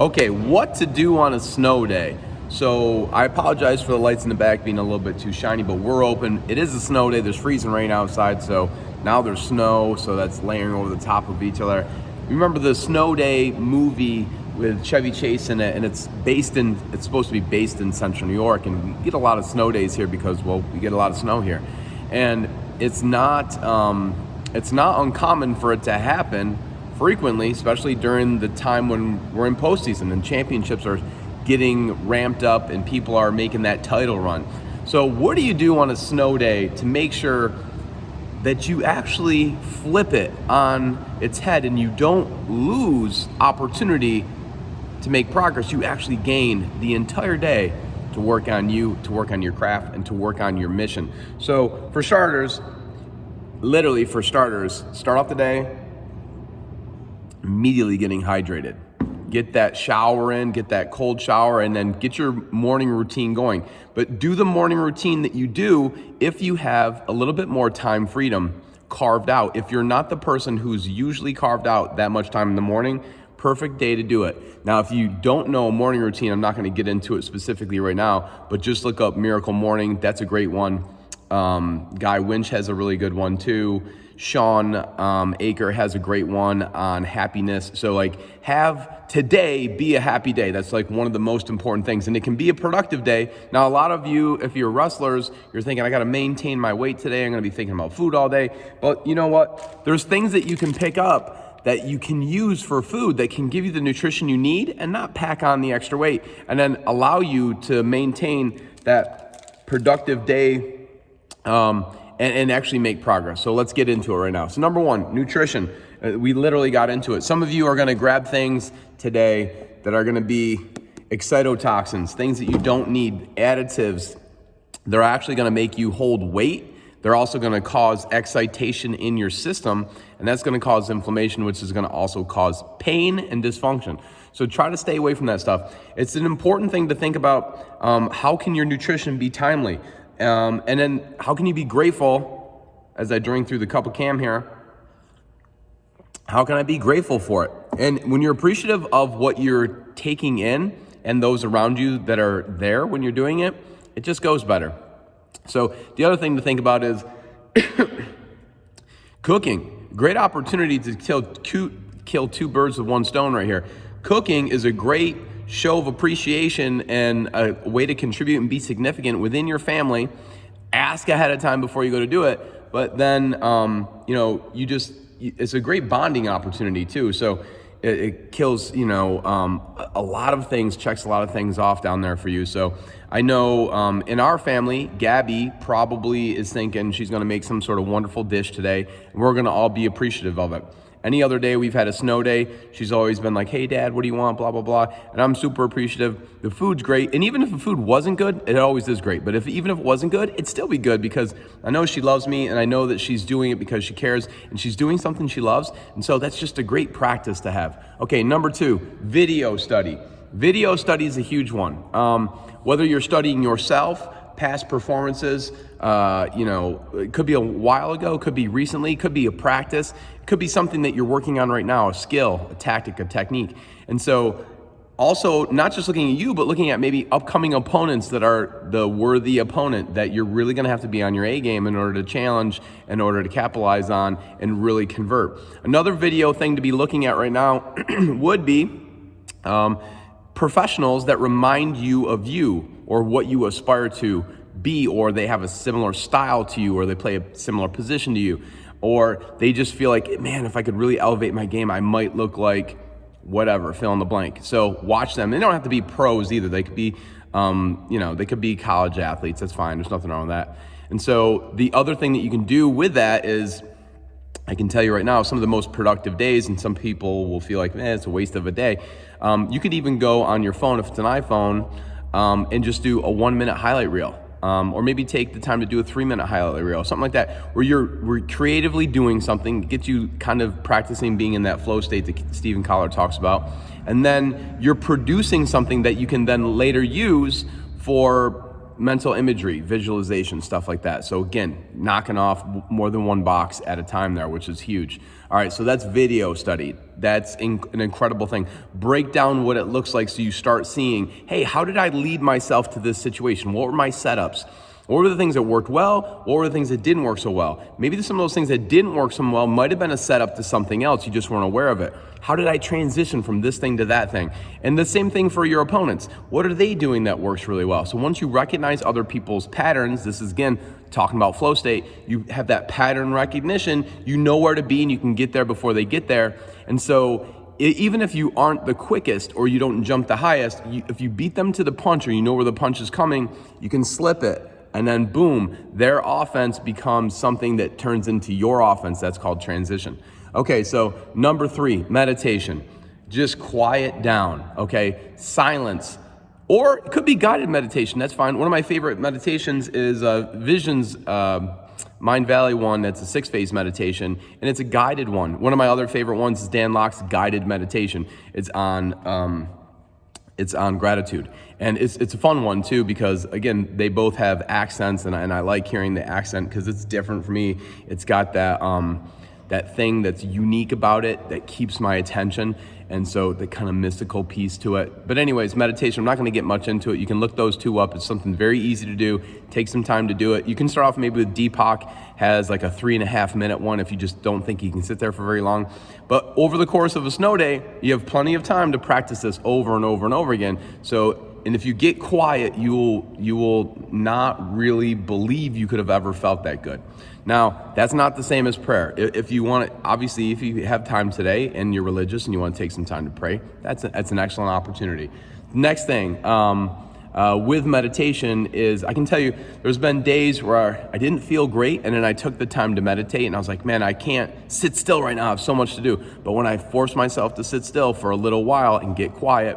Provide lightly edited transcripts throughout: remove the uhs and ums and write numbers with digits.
Okay, what to do on a snow day. So I apologize for the lights in the back being a little bit too shiny, but we're open. It is a snow day. There's freezing rain outside, so now there's snow, so that's layering over the top of each other. Remember the Snow Day movie with Chevy Chase in it, and it's supposed to be based in Central New York, and we get a lot of snow days here because, well, we get a lot of snow here. And it's not uncommon for it to happen frequently, especially during the time when we're in postseason and championships are getting ramped up and people are making that title run. So what do you do on a snow day to make sure that you actually flip it on its head and you don't lose opportunity to make progress? You actually gain the entire day to work on you, to work on your craft, and to work on your mission. So for starters, start off the day immediately getting hydrated. Get that shower in, get that cold shower, and then get your morning routine going. But do the morning routine that you do if you have a little bit more time freedom carved out. If you're not the person who's usually carved out that much time in the morning, perfect day to do it. Now, if you don't know a morning routine, I'm not going to get into it specifically right now, but just look up Miracle Morning. That's a great one. Guy Winch has a really good one too. Sean Aker has a great one on happiness. So have today be a happy day. That's one of the most important things. And it can be a productive day. Now, a lot of you, if you're wrestlers, you're thinking, I got to maintain my weight today. I'm going to be thinking about food all day. But you know what? There's things that you can pick up that you can use for food that can give you the nutrition you need and not pack on the extra weight, and then allow you to maintain that productive day and actually make progress. So let's get into it right now. So number one, nutrition. We literally got into it. Some of you are going to grab things today that are going to be excitotoxins, things that you don't need, additives. They're actually going to make you hold weight. They're also going to cause excitation in your system, and that's going to cause inflammation, which is going to also cause pain and dysfunction. So try to stay away from that stuff. It's an important thing to think about. How can your nutrition be timely? And then how can you be grateful, as I drink through the cup of Cam here, how can I be grateful for it? And when you're appreciative of what you're taking in and those around you that are there when you're doing it, it just goes better. So the other thing to think about is cooking. Great opportunity to kill two birds with one stone right here. Cooking is a great show of appreciation and a way to contribute and be significant within your family. Ask ahead of time before you go to do it, but then it's a great bonding opportunity too. So it kills a lot of things, checks a lot of things off down there for you. So I know in our family, Gabby probably is thinking she's going to make some sort of wonderful dish today, and we're going to all be appreciative of it. Any other day we've had a snow day, she's always been like, hey, Dad, what do you want, blah, blah, blah. And I'm super appreciative. The food's great. And even if the food wasn't good, it always is great. But even if it wasn't good, it'd still be good because I know she loves me, and I know that she's doing it because she cares, and she's doing something she loves. And so that's just a great practice to have. Okay, number two, video study. Video study is a huge one. Whether you're studying yourself, past performances, it could be a while ago, could be recently, could be a practice, could be something that you're working on right now, a skill, a tactic, a technique. And so also not just looking at you, but looking at maybe upcoming opponents that are the worthy opponent that you're really going to have to be on your A game in order to challenge, in order to capitalize on and really convert. Another video thing to be looking at right now would be professionals that remind you of you or what you aspire to be, or they have a similar style to you, or they play a similar position to you, or they just feel like, man, if I could really elevate my game, I might look like whatever, fill in the blank. So watch them. They don't have to be pros either. They could be, they could be college athletes. That's fine. There's nothing wrong with that. And so the other thing that you can do with that is, I can tell you right now, some of the most productive days, and some people will feel like, it's a waste of a day. You could even go on your phone, if it's an iPhone, and just do a 1-minute highlight reel. Or maybe take the time to do a 3-minute highlight reel, something like that, where we're creatively doing something that gets you kind of practicing being in that flow state that Stephen Collar talks about. And then you're producing something that you can then later use for mental imagery, visualization, stuff like that. So again, knocking off more than one box at a time there, which is huge. All right, so that's video study. That's an incredible thing. Break down what it looks like so you start seeing, hey, how did I lead myself to this situation? What were my setups? What were the things that worked well? What were the things that didn't work so well? Maybe some of those things that didn't work so well might have been a setup to something else. You just weren't aware of it. How did I transition from this thing to that thing? And the same thing for your opponents. What are they doing that works really well? So once you recognize other people's patterns, this is again, talking about flow state, you have that pattern recognition, you know where to be and you can get there before they get there. And so even if you aren't the quickest or you don't jump the highest, if you beat them to the punch or you know where the punch is coming, you can slip it. And then boom, their offense becomes something that turns into your offense. That's called transition. Okay, so number 3, meditation. Just quiet down, okay? Silence. Or it could be guided meditation, that's fine. One of my favorite meditations is Vision's Mind Valley one. That's a 6-phase meditation, and it's a guided one. One of my other favorite ones is Dan Locke's guided meditation. It's on gratitude. And it's a fun one too, because again, they both have accents, and I like hearing the accent because it's different for me. It's got that thing that's unique about it that keeps my attention. And so the kind of mystical piece to it. But anyways, meditation, I'm not going to get much into it. You can look those two up. It's something very easy to do. Take some time to do it. You can start off maybe with Deepak, has like a 3.5 minute one if you just don't think you can sit there for very long. But over the course of a snow day, you have plenty of time to practice this over and over and over again. And if you get quiet, you will not really believe you could have ever felt that good. Now, that's not the same as prayer. If you want to, obviously, if you have time today and you're religious and you want to take some time to pray, that's an excellent opportunity. Next thing, with meditation is, I can tell you, there's been days where I didn't feel great, and then I took the time to meditate, and I was like, man, I can't sit still right now. I have so much to do. But when I forced myself to sit still for a little while and get quiet,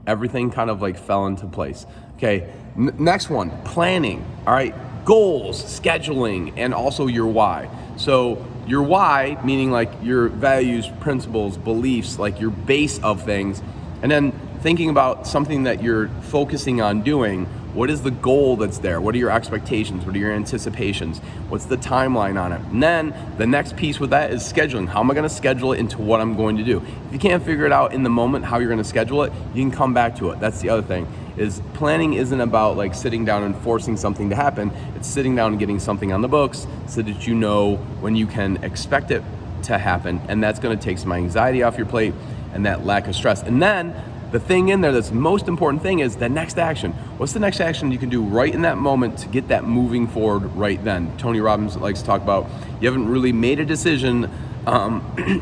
everything kind of like fell into place. Okay, next one, planning. All right, goals, scheduling, and also your why. So your why, meaning like your values, principles, beliefs, like your base of things, and then thinking about something that you're focusing on doing. What is the goal that's there? What are your expectations? What are your anticipations? What's the timeline on it? And then the next piece with that is scheduling. How am I going to schedule it into what I'm going to do? If you can't figure it out in the moment how you're going to schedule it, you can come back to it. That's the other thing, is planning isn't about like sitting down and forcing something to happen. It's sitting down and getting something on the books so that you know when you can expect it to happen. And that's going to take some anxiety off your plate and that lack of stress. And then the thing in there that's the most important thing is the next action. What's the next action you can do right in that moment to get that moving forward right then? Tony Robbins likes to talk about, you haven't really made a decision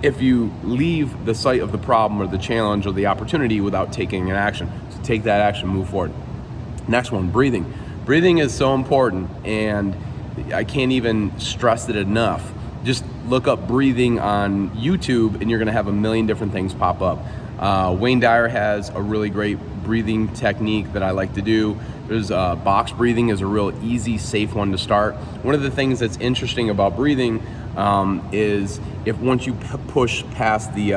if you leave the site of the problem or the challenge or the opportunity without taking an action. So take that action, move forward. Next one, breathing. Breathing is so important, and I can't even stress it enough. Just look up breathing on YouTube and you're gonna have a million different things pop up. Wayne Dyer has a really great breathing technique that I like to do. There's box breathing is a real easy, safe one to start. One of the things that's interesting about breathing is if once you push past the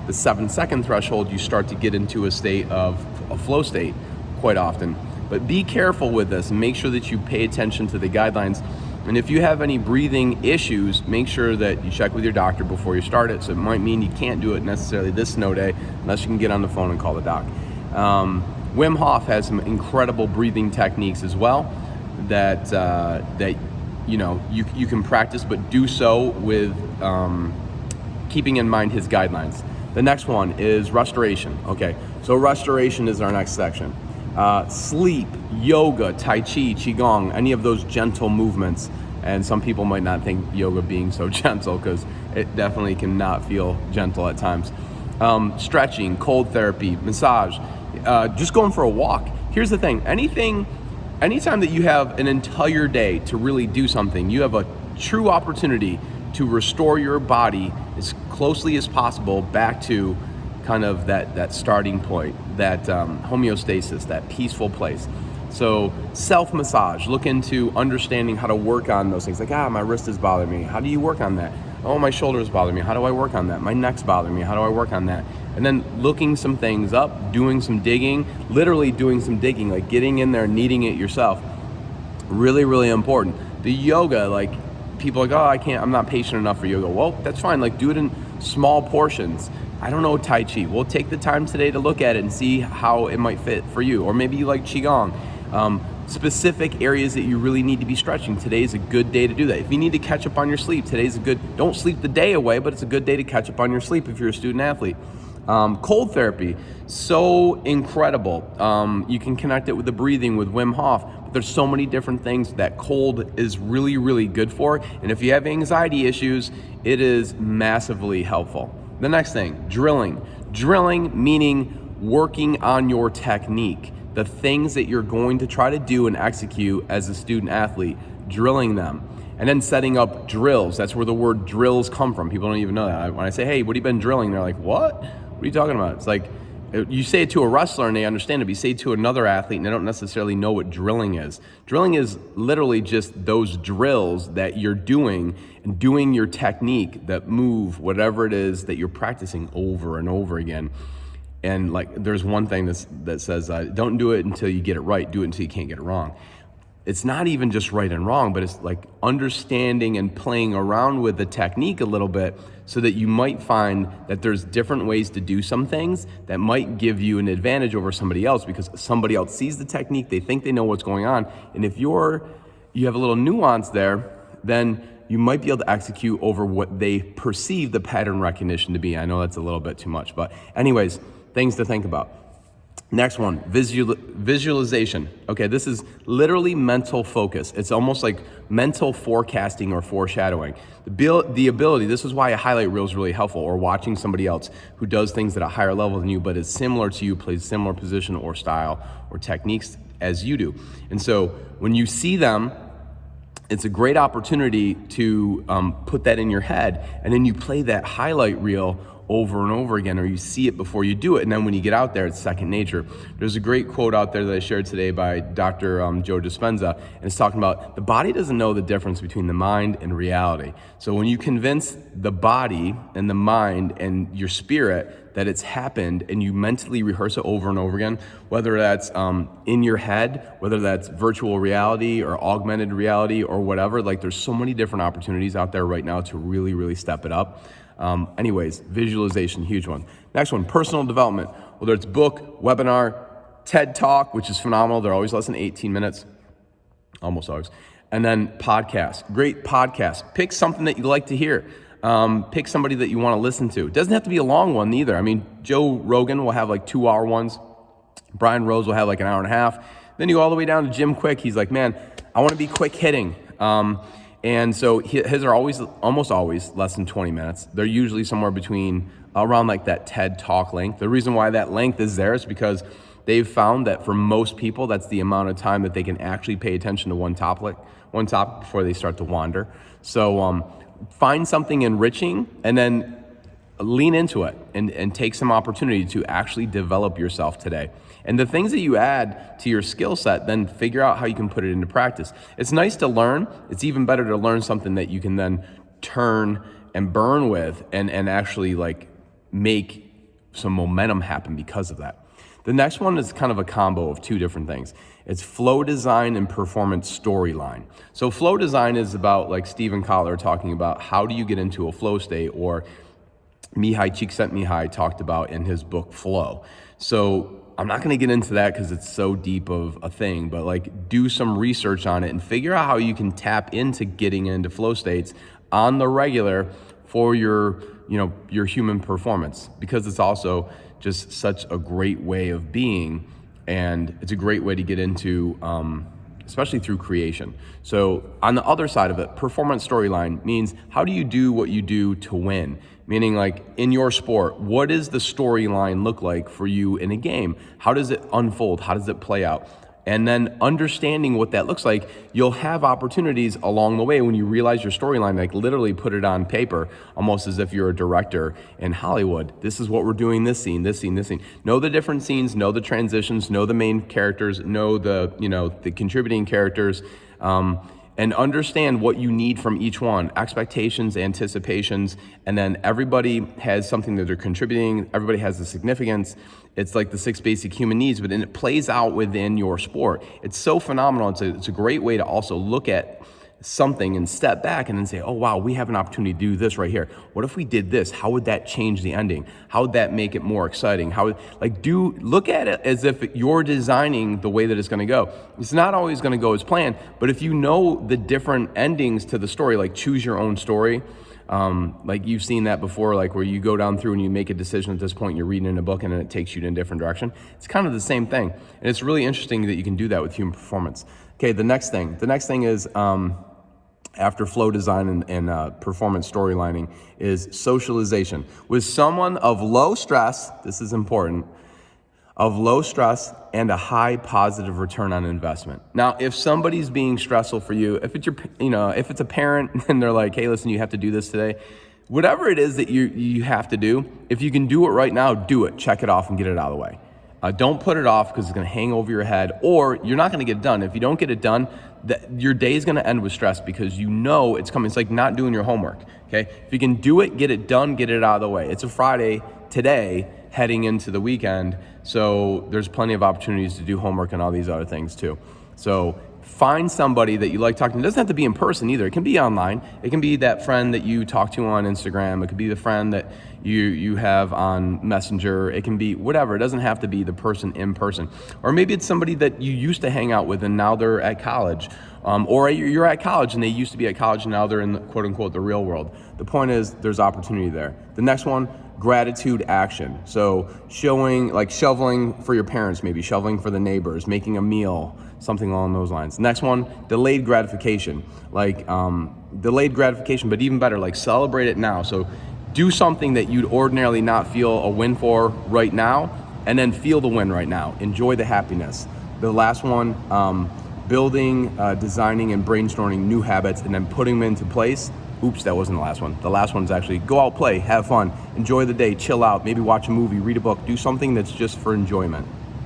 7-second threshold, you start to get into a state of a flow state quite often. But be careful with this and make sure that you pay attention to the guidelines. And if you have any breathing issues, make sure that you check with your doctor before you start it. So it might mean you can't do it necessarily this snow day unless you can get on the phone and call the doc. Wim Hof has some incredible breathing techniques as well that you know you can practice, but do so with keeping in mind his guidelines. The next one is restoration. Okay, so restoration is our next section. Sleep, yoga, tai chi, qigong, any of those gentle movements. And some people might not think yoga being so gentle, because it definitely can not feel gentle at times. Stretching, cold therapy, massage, just going for a walk. Here's the thing, anytime that you have an entire day to really do something, you have a true opportunity to restore your body as closely as possible back to kind of that starting point, that homeostasis, that peaceful place. So self-massage, look into understanding how to work on those things. Like, my wrist is bothering me. How do you work on that? Oh, my shoulders bother me. How do I work on that? My neck's bothering me. How do I work on that? And then looking some things up, doing some digging, literally doing some digging, like getting in there, kneading it yourself. Really, really important. The yoga, like people are like, oh, I'm not patient enough for yoga. Well, that's fine. Like do it in small portions. I don't know Tai Chi. We'll take the time today to look at it and see how it might fit for you. Or maybe you like Qigong. Specific areas that you really need to be stretching. Today's a good day to do that. If you need to catch up on your sleep, don't sleep the day away, but it's a good day to catch up on your sleep if you're a student athlete. Cold therapy, so incredible. You can connect it with the breathing with Wim Hof. But there's so many different things that cold is really, really good for. And if you have anxiety issues, it is massively helpful. The next thing, drilling. Drilling meaning working on your technique. The things that you're going to try to do and execute as a student athlete, drilling them. And then setting up drills. That's where the word drills come from. People don't even know that. When I say, hey, what have you been drilling? They're like, what? What are you talking about? It's like, you say it to a wrestler and they understand it, but you say it to another athlete and they don't necessarily know what drilling is. Drilling is literally just those drills that you're doing and doing your technique, that move, whatever it is that you're practicing over and over again. And like, there's one thing that says, don't do it until you get it right, do it until you can't get it wrong. It's not even just right and wrong, but it's like understanding and playing around with the technique a little bit so that you might find that there's different ways to do some things that might give you an advantage over somebody else because somebody else sees the technique, they think they know what's going on. And if you have a little nuance there, then you might be able to execute over what they perceive the pattern recognition to be. I know that's a little bit too much, but anyways, things to think about. Next one, visualization. Okay, this is literally mental focus. It's almost like mental forecasting or foreshadowing. The ability, this is why a highlight reel is really helpful, or watching somebody else who does things at a higher level than you, but is similar to you, plays similar position or style or techniques as you do. And so when you see them, it's a great opportunity to put that in your head, and then you play that highlight reel over and over again, or you see it before you do it, and then when you get out there, it's second nature. There's a great quote out there that I shared today by Dr. Joe Dispenza, and it's talking about the body doesn't know the difference between the mind and reality. So when you convince the body and the mind and your spirit that it's happened, and you mentally rehearse it over and over again, whether that's in your head, whether that's virtual reality or augmented reality or whatever, like there's so many different opportunities out there right now to really, really step it up. Anyways, visualization, huge one. Next one, personal development. Whether it's book, webinar, TED Talk, which is phenomenal. They're always less than 18 minutes, almost always. And then podcasts, great podcasts. Pick something that you like to hear. Pick somebody that you want to listen to. It doesn't have to be a long one either. I mean, Joe Rogan will have like 2-hour ones. Brian Rose will have like an hour and a half. Then you go all the way down to Jim Quick. He's like, man, I want to be quick hitting. And so his are almost always less than 20 minutes. They're usually somewhere between around like that TED Talk length. The reason why that length is there is because they've found that for most people, that's the amount of time that they can actually pay attention to one topic before they start to wander. So find something enriching and then lean into it and take some opportunity to actually develop yourself today. And the things that you add to your skill set, then figure out how you can put it into practice. It's nice to learn. It's even better to learn something that you can then turn and burn with and actually like make some momentum happen because of that. The next one is kind of a combo of two different things. It's flow design and performance storyline. So flow design is about, like Stephen Kotler talking about, how do you get into a flow state, or Mihai Csikszentmihalyi talked about in his book Flow. So I'm not going to get into that because it's so deep of a thing, but like do some research on it and figure out how you can tap into getting into flow states on the regular for your human performance, because it's also just such a great way of being, and it's a great way to get into, especially through creation. So on the other side of it, performance storyline means, how do you do what you do to win? Meaning, like in your sport, what does the storyline look like for you in a game? How does it unfold? How does it play out? And then understanding what that looks like, you'll have opportunities along the way when you realize your storyline, like literally put it on paper, almost as if you're a director in Hollywood. This is what we're doing, this scene, this scene, this scene. Know the different scenes, know the transitions, know the main characters, know the contributing characters, and and understand what you need from each one, expectations, anticipations, and then everybody has something that they're contributing. Everybody has a significance. It's like the 6 basic human needs, but then it plays out within your sport. It's so phenomenal. It's a great way to also look at something and step back and then say, oh wow, we have an opportunity to do this right here. What if we did this? How would that change the ending? How would that make it more exciting? Look at it as if you're designing the way that it's going to go. It's not always going to go as planned, but if you know the different endings to the story, like choose your own story, like you've seen that before, like where you go down through and you make a decision at this point, you're reading in a book and then it takes you in a different direction. It's kind of the same thing. And it's really interesting that you can do that with human performance. Okay, the next thing is, after flow design and performance storylining, is socialization. With someone of low stress, this is important, of low stress and a high positive return on investment. Now, if somebody's being stressful for you, if it's a parent and they're like, hey, listen, you have to do this today, whatever it is that you have to do, if you can do it right now, do it. Check it off and get it out of the way. Don't put it off because it's going to hang over your head, or you're not going to get it done. If you don't get it done, your day is going to end with stress because you know it's coming. It's like not doing your homework, okay? If you can do it, get it done, get it out of the way. It's a Friday today heading into the weekend, so there's plenty of opportunities to do homework and all these other things too. So find somebody that you like talking to. It doesn't have to be in person either. It can be online. It can be that friend that you talk to on Instagram. It could be the friend that you have on Messenger. It can be whatever. It doesn't have to be the person in person. Or maybe it's somebody that you used to hang out with and now they're at college. Or you're at college and they used to be at college and now they're in the, quote unquote, the real world. The point is there's opportunity there. The next one, gratitude action. So shoveling for your parents, maybe shoveling for the neighbors, making a meal, something along those lines. Next one, delayed gratification. Delayed gratification, but even better, like celebrate it now. So do something that you'd ordinarily not feel a win for right now, and then feel the win right now. Enjoy the happiness. The last one, building, designing, and brainstorming new habits and then putting them into place. Oops, that wasn't the last one. The last one is actually go out, play, have fun, enjoy the day, chill out, maybe watch a movie, read a book, do something that's just for enjoyment.